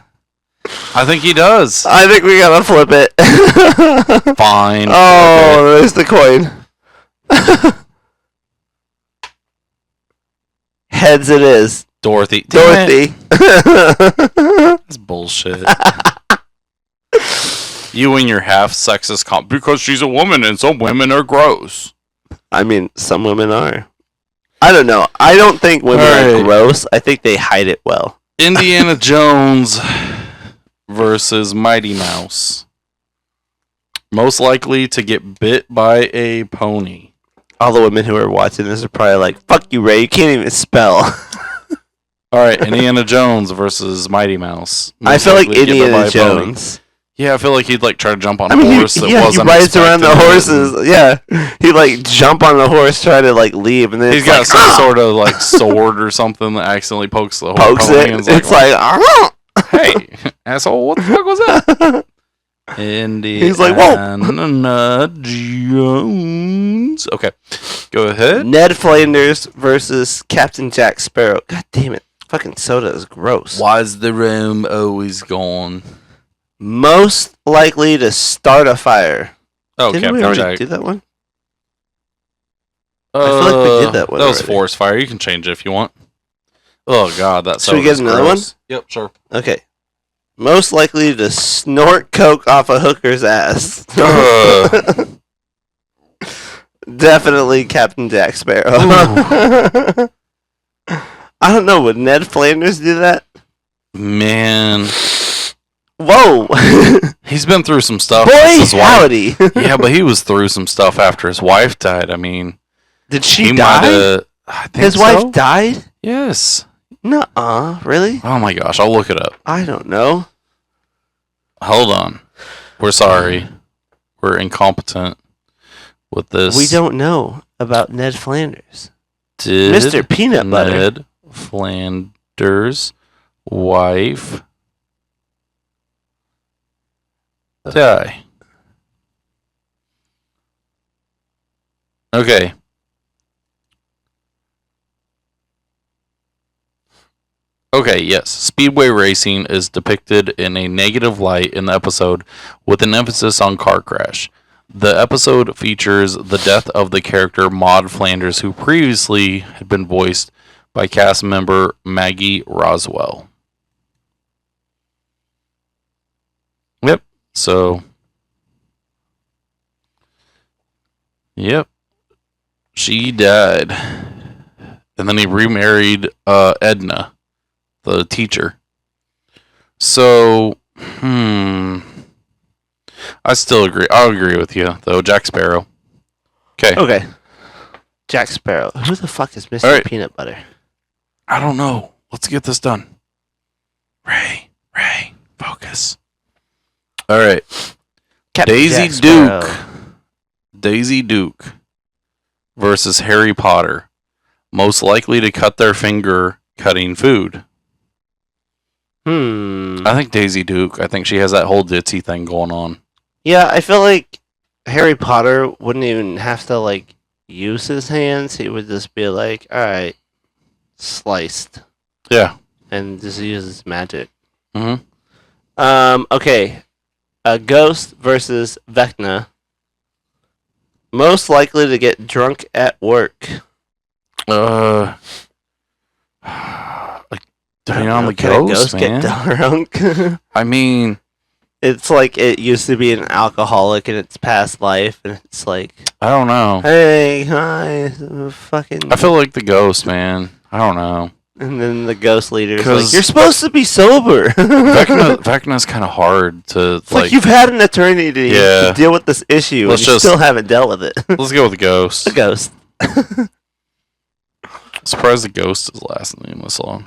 I think he does. I think we gotta flip it. Fine. Oh, there's the coin. Heads it is. Dorothy. Damn it. Dorothy. That's bullshit. You and your half sexist because she's a woman and some women are gross. I mean, some women are. I don't know. I don't think women are Alright. gross. I think they hide it well. Indiana Jones versus Mighty Mouse. Most likely to get bit by a pony. All the women who are watching this are probably like, fuck you, Ray. You can't even spell. All right, Indiana Jones versus Mighty Mouse. I Most feel like likely to get bit by Indiana a pony. Jones. Yeah, I feel like he'd like try to jump on I a mean, horse that he wasn't rides around the expected. horses. Yeah. He like jump on the horse, try to like leave, and then He's it's got like, some sort of like sword or something that accidentally pokes the pokes pony it. and It's like, hey, asshole, what the fuck was that? Indiana He's like, whoa. Jones. Okay, go ahead. Ned Flanders versus Captain Jack Sparrow. God damn it. Fucking soda is gross. Why's the room always gone? Most likely to start a fire. Oh, Didn't we Captain already Jack. do that one? I feel like we did that one That was already. forest fire. You can change it if you want. Oh God, that Should we sounds get another gross. Yep, sure. Okay. Most likely to snort coke off a hooker's ass. Ugh. Definitely Captain Jack Sparrow. Ooh. I don't know. Would Ned Flanders do that? Man, Whoa! he's been through some stuff. Boy, since his wife. howdy! Yeah, but he was through some stuff after his wife died. I mean, Did he she die? might. I think His so. wife died? Yes. Nuh-uh. Really? Oh my gosh, I'll look it up. I don't know. Hold on. We're sorry. We're incompetent with this. We don't know about Ned Flanders. Did Mr. Peanut Butter. Ned Flanders' wife die? Okay. Okay, yes. Speedway racing is depicted in a negative light in the episode with an emphasis on car crash. The episode features the death of the character Maud Flanders, who previously had been voiced by cast member Maggie Roswell. Yep. So, yep. She died. And then he remarried Edna, the teacher. So, I still agree. I'll agree with you, though. Jack Sparrow. Okay. Okay. Jack Sparrow. Who the fuck is Mr. All right. Peanut Butter? I don't know. Let's get this done. Ray, focus. All right. Captain Daisy Jack Sparrow. Duke. Daisy Duke versus Harry Potter. Most likely to cut their finger cutting food. I think Daisy Duke. I think she has that whole ditzy thing going on. Yeah, I feel like Harry Potter wouldn't even have to, like, use his hands. He would just be like, alright, sliced. Yeah. And just use his magic. Mm-hmm. Okay. Ghost versus Vecna. Most likely to get drunk at work. Like, depending on the Can a ghost, man. get drunk? I mean, It's like it used to be an alcoholic in its past life, and it's like, I don't know. hey, hi, fucking. I feel like the ghost, man. I don't know. And then the ghost leader's 'Cause- like, you're supposed to be sober. Vecna's kind of hard to, It's like you've had an eternity Yeah. to deal with this issue, Let's and you just- still haven't dealt with it. Let's go with the ghost. The ghost. Surprised the ghost is lasting him this long.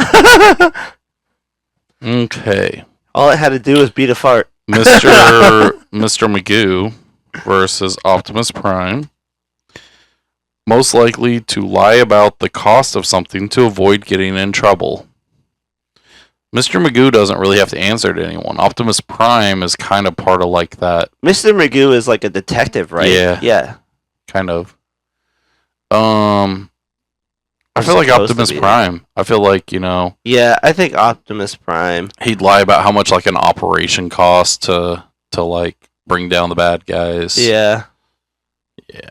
Okay. All it had to do was beat a fart. Mr. Magoo versus Optimus Prime. Most likely to lie about the cost of something to avoid getting in trouble. Mr. Magoo doesn't really have to answer to anyone. Optimus Prime is kind of part of like that. Mr. Magoo is like a detective, right? Yeah. Yeah. Kind of. I feel like Supposed to Optimus be. Prime. I feel like, you know, Yeah, I think Optimus Prime. he'd lie about how much like an operation costs to like bring down the bad guys. Yeah. Yeah.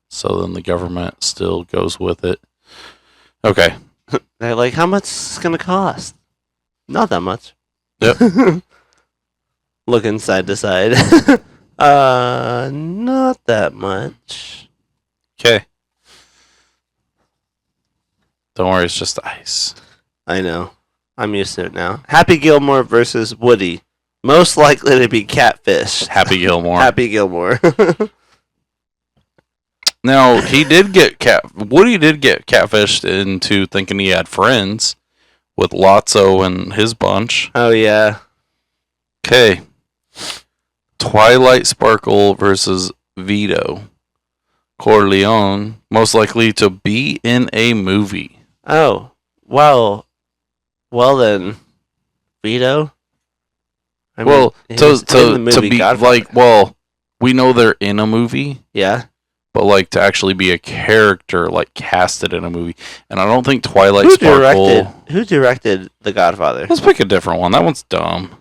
So then the government still goes with it. Okay. They're like, how much is it going to cost? Not that much. Yep. Looking side to side. Not that much. Okay. Don't worry, it's just ice. I know. I'm used to it now. Happy Gilmore versus Woody. Most likely to be catfish. Happy Gilmore. Happy Gilmore. Now, Woody did get catfished into thinking he had friends with Lotso and his bunch. Oh, yeah. Okay. Twilight Sparkle versus Vito Corleone, most likely to be in a movie. Oh, wow. Well then, Vito. I Well, mean, he was in the to movie be Godfather. like, well, we know they're in a movie, Yeah. but like to actually be a character, like casted in a movie. And I don't think Twilight Who Sparkle. directed? Who directed The Godfather? Let's pick a different one. That one's dumb.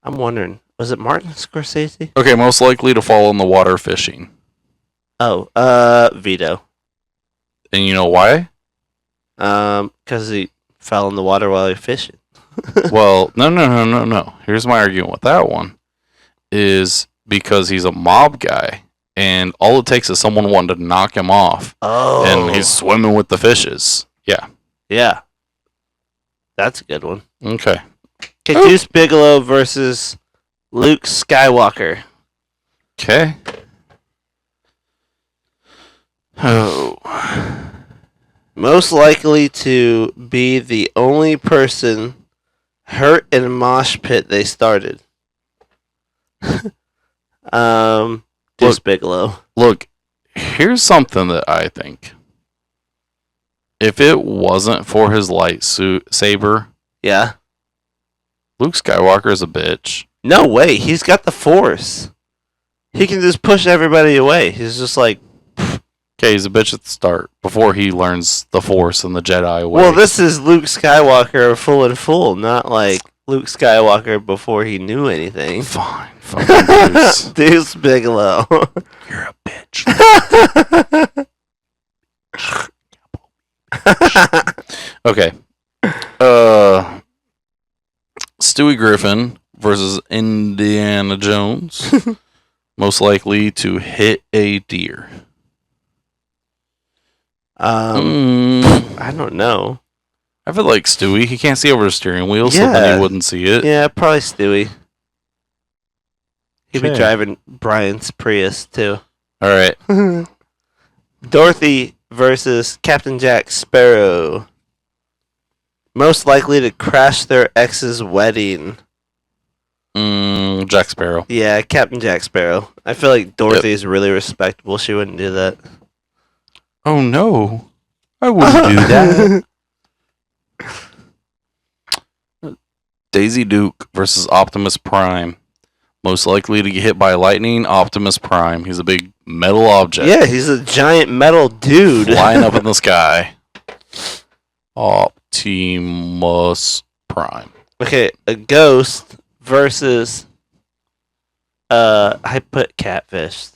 I'm wondering. Was it Martin Scorsese? Okay, most likely to fall in the water fishing. Vito. And you know why? Because he fell in the water while he was fishing. Well, no. Here's my argument with that one. Is because he's a mob guy, and all it takes is someone wanting to knock him off, Oh. and he's swimming with the fishes. Yeah. Yeah. That's a good one. Okay. Okay, Deuce Bigelow versus Luke Skywalker. Okay. Oh. Most likely to be the only person hurt in a mosh pit they started. Deuce Bigelow. Look, here's something that I think. If it wasn't for his lightsaber, Yeah. Luke Skywalker is a bitch. No way. He's got the Force. He can just push everybody away. He's just like. Okay, he's a bitch at the start before he learns the Force and the Jedi way. Well, this is Luke Skywalker full and full, not like Luke Skywalker before he knew anything. Fine. Fucking Deuce. Deuce Bigelow. You're a bitch. Okay. Stewie Griffin versus Indiana Jones. Most likely to hit a deer. I don't know. I feel like Stewie. He can't see over the steering wheel, so then Yeah. he wouldn't see it. Yeah, probably Stewie. He'd be Okay. driving Brian's Prius too. All right. Dorothy versus Captain Jack Sparrow. Most likely to crash their ex's wedding. Jack Sparrow. Yeah, Captain Jack Sparrow. I feel like Dorothy is really respectable. She wouldn't do that. Oh no, I wouldn't do that. Daisy Duke versus Optimus Prime. Most likely to get hit by lightning, Optimus Prime. He's a big metal object. Yeah, he's a giant metal dude. Flying up in the sky. Optimus Prime. Okay, a ghost versus I put catfish.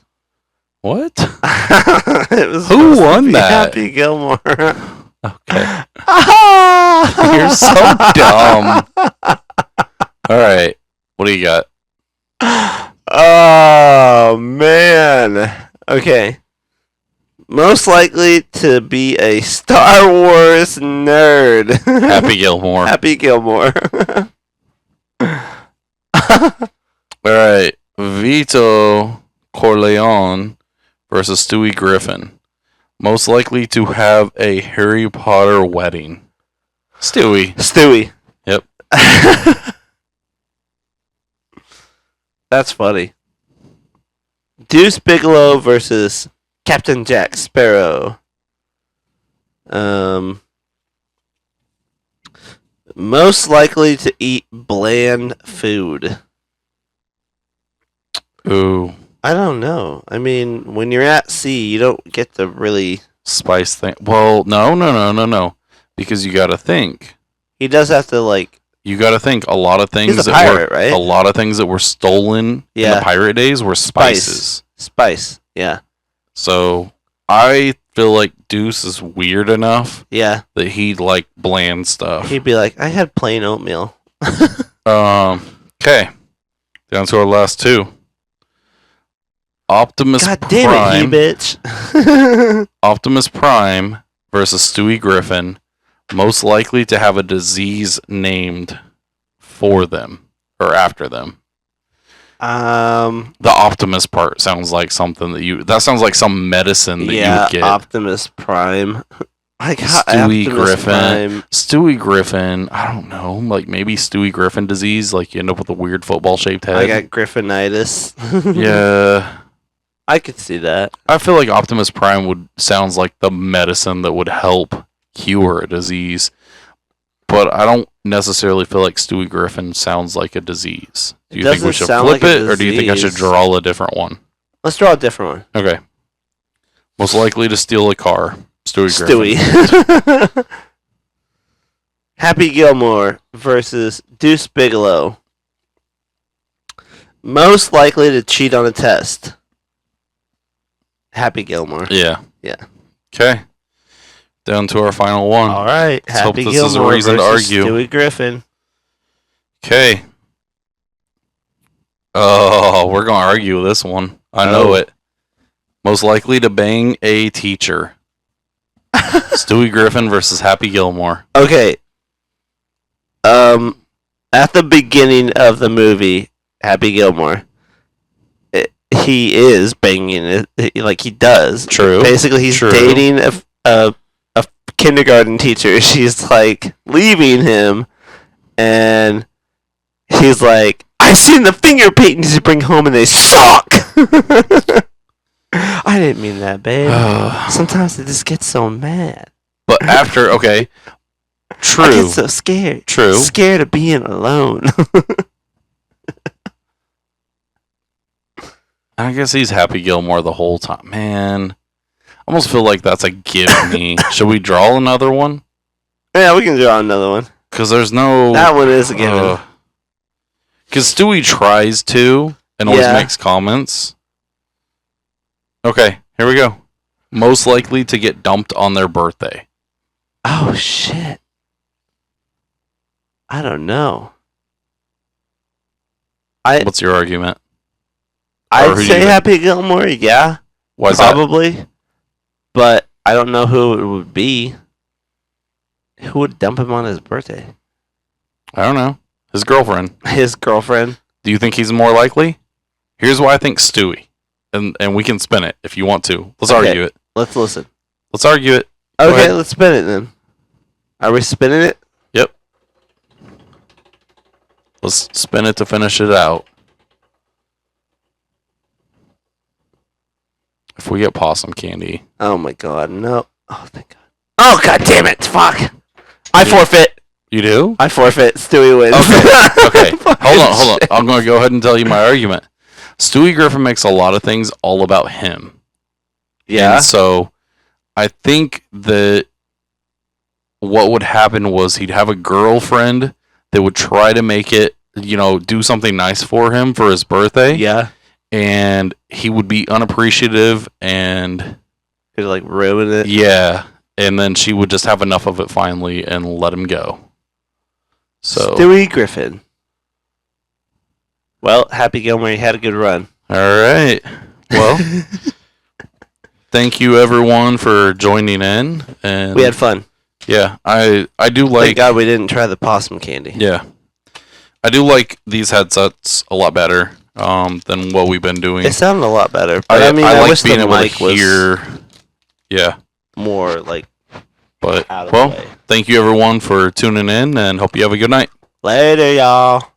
What? It was Who supposed to won be that? Happy Gilmore. Okay. Ah! You're so dumb. All right. What do you got? Oh man. Okay. Most likely to be a Star Wars nerd. Happy Gilmore. Happy Gilmore. All right. Vito Corleone versus Stewie Griffin. Most likely to have a Harry Potter wedding. Stewie. Stewie. Yep. That's funny. Deuce Bigelow versus Captain Jack Sparrow. Most likely to eat bland food. Ooh. I don't know. I mean, when you're at sea, you don't get to really. Spice thing. Well, no. Because you got to think. He does have to like. You got to think a lot of things He's a that pirate, were right? a lot of things that were stolen in Yeah. the pirate days were spices. Spice. Yeah. So I feel like Deuce is weird enough Yeah. that he'd like bland stuff. He'd be like, I had plain oatmeal. Okay. Down to our last two. Optimus God damn Prime. it, he bitch. Optimus Prime versus Stewie Griffin. Most likely to have a disease named for them or after them. The Optimus part sounds like something that sounds like some medicine that you would get. Optimus Prime. Like Stewie Optimus Griffin. Prime. Stewie Griffin, I don't know, like maybe Stewie Griffin disease, like you end up with a weird football shaped head. I got Griffinitis. Yeah. I could see that. I feel like Optimus Prime sounds like the medicine that would help cure a disease. But I don't necessarily feel like Stewie Griffin sounds like a disease. Do you think we doesn't should sound flip like a it, or do you think I should disease. draw a different one? Let's draw a different one. Okay. Most likely to steal a car. Stewie Griffin. Stewie. Happy Gilmore versus Deuce Bigelow. Most likely to cheat on a test. Happy Gilmore. Yeah. Yeah. Okay. Down to our final one. All right. Let's hope Happy this is a Gilmore reason to versus argue. Stewie Griffin. Okay. Oh, we're going to argue this one. I know it. Most likely to bang a teacher. Stewie Griffin versus Happy Gilmore. Okay. At the beginning of the movie, Happy Gilmore, he is banging it like he does. True. Basically, he's True. dating a kindergarten teacher. She's like leaving him, and he's like, "I've seen the finger paintings you bring home, and they suck." I didn't mean that, babe. Sometimes I just get so mad. But after, okay. True. I get so scared. True. Scared of being alone. I guess he's Happy Gilmore the whole time. Man, I almost feel like that's a give me. Should we draw another one? Yeah, we can draw another one. Because there's no... That one is a given. Because Stewie tries to and always makes comments. Okay, here we go. Most likely to get dumped on their birthday. Oh, shit. I don't know. What's your argument? I'd say Happy Gilmore, yeah. Why's probably. that? But I don't know who it would be. Who would dump him on his birthday? I don't know. His girlfriend. His girlfriend. Do you think he's more likely? Here's why I think Stewie. And we can spin it if you want to. Let's argue it. Let's listen. Let's argue it. Okay, let's spin it then. Are we spinning it? Yep. Let's spin it to finish it out. If we get possum candy. Oh my god, no. Oh, thank god. Oh, god damn it. Fuck. I forfeit. You do? I forfeit. Stewie wins. Okay. Hold on. I'm going to go ahead and tell you my argument. Stewie Griffin makes a lot of things all about him. Yeah. And so I think that what would happen was he'd have a girlfriend that would try to make it, do something nice for him for his birthday. Yeah. And he would be unappreciative and... He'd like ruin it. Yeah. And then she would just have enough of it finally and let him go. So Stewie Griffin. Well, Happy Gilmore, you had a good run. All right. Well, thank you everyone for joining in, and we had fun. Yeah, I do like. Thank God we didn't try the possum candy. Yeah, I do like these headsets a lot better than what we've been doing. It sounded a lot better. But I like wish being the able mic to hear. Yeah. More like. But out of the way. Thank you everyone for tuning in, and hope you have a good night. Later, y'all.